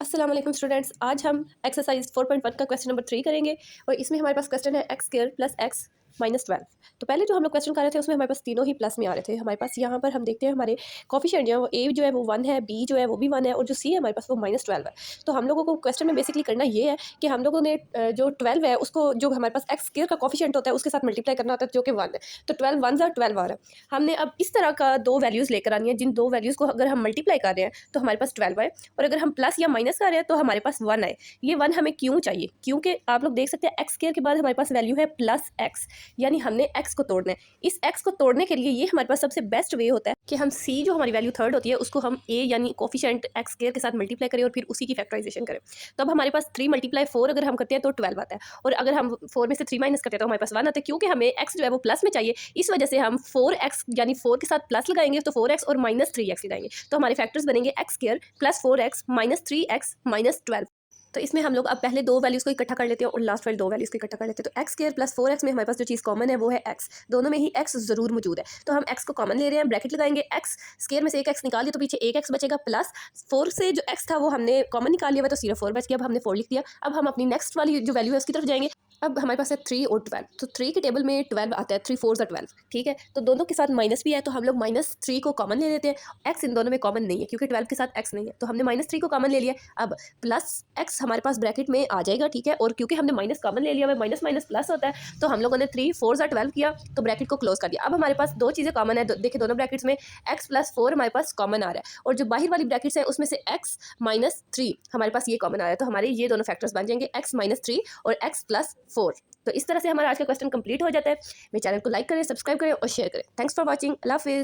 अस्सलाम वालेकुम स्टूडेंट्स, आज हम एक्सरसाइज 4.1 का क्वेश्चन नंबर 3 करेंगे और इसमें हमारे पास क्वेश्चन है x square plus x minus 12। तो पहले जो हम लोग क्वेश्चन कर रहे थे उसमें हमारे पास तीनों ही प्लस में आ रहे थे। हमारे पास यहाँ पर हम देखते हैं हमारे कोफिशिएंट जो है वो ए जो है वो 1 है, बी जो है वो भी 1 है और जो सी है हमारे पास वो -12 है। तो हम लोगों को क्वेश्चन में बेसिकली करना ये है कि हम लोगों ने जो 12 है उसको जो हमारे पास एक्स स्क्वायर का कोफिशिएंट होता है उसके साथ मल्टीप्लाई करना होता है जो कि 1 है। तो 12 1 ज़ा 12 आ रहा है। हमने अब इस तरह का दो वैल्यूज़ लेकर आनी है जिन दो वैल्यूज़ को अगर हम मल्टीप्लाई कर रहे हैं तो हमारे पास 12 आए और अगर हम प्लस या माइनस कर रहे हैं तो हमारे पास 1 आए। ये 1 हमें क्यों चाहिए? क्योंकि आप लोग देख सकते हैं एक्स स्क्वायर के बाद हमारे पास वैल्यू है प्लस एक्स, यानी हमने एक्स को तोड़ना है। इस एक्स को तोड़ने के लिए ये हमारे पास सबसे बेस्ट वे होता है कि हम सी जो हमारी वैल्यू थर्ड होती है उसको हम ए यानी कोफिशिएंट एक्स स्क्वायर के साथ मल्टीप्लाई करें और फिर उसी की फैक्टराइजेशन करें। तो अब हमारे पास 3 मल्टीप्लाई 4 अगर हम करते हैं तो 12 आता है और अगर हम 4 में से 3 माइनस करते हैं तो हमारे पास 1 आता है। क्योंकि हमें एक्स जो है वो प्लस में चाहिए, इस वजह से हम 4x यानी 4 के साथ प्लस लगाएंगे तो 4x और -3x लगाएंगे। तो हमारे फैक्टर्स बनेंगे x square plus 4x -3x -12। तो इसमें हम लोग अब पहले दो वैल्यूज़ को इकट्ठा कर लेते हैं और लास्ट वाली दो वैल्यूज़ को इकट्ठा कर लेते हैं। तो एक्स स्क्वायर प्लस 4x में हमारे पास जो चीज़ कॉमन है वो है x। दोनों में ही x ज़रूर मौजूद है तो हम x को कॉमन ले रहे हैं, ब्रैकेट लगाएंगे। एक्स स्क्वायर में से एक x निकाल लिया तो पीछे एक x बचेगा प्लस 4 से जो x था वो हमने कॉमन निकाल लिया हुआ तो सिर्फ 4 बच गया। अब हमने 4 लिख दिया। अब हम अपनी नेक्स्ट वाली जो वैल्यू है उसकी तरफ जाएंगे। अब हमारे पास है 3 और 12। तो 3 के टेबल में 12 आता है, 3 4 ज़ा 12, ठीक है। तो दोनों के साथ माइनस भी है तो हम लोग -3 को कॉमन ले लेते हैं। x इन दोनों में कॉमन नहीं है क्योंकि 12 के साथ x नहीं है तो हमने -3 को कॉमन ले लिया। अब प्लस x हमारे पास ब्रैकेट में आ जाएगा, ठीक है। और क्योंकि हमने माइनस कॉमन ले लिया हुआ, माइनस माइनस प्लस होता है तो हम लोगों ने 3 4 ज़ा 12 किया तो ब्रैकेट को क्लोज कर दिया। अब हमारे पास दो चीज़ें कॉमन है, देखिए दोनों ब्रैकेट्स में x प्लस 4 हमारे पास कॉमन आ रहा है और जो बाहर वाली ब्रैकेट्स है उसमें से x -3 हमारे पास ये कॉमन आ रहा है। तो हमारे ये दोनों फैक्टर्स बन जाएंगे x -3 और x प्लस 4। तो इस तरह से हमारा आज का क्वेश्चन कंप्लीट हो जाता है। मेरे चैनल को लाइक करें, सब्सक्राइब करें और शेयर करें। Thanks for watching. अल्लाह हाफिज़।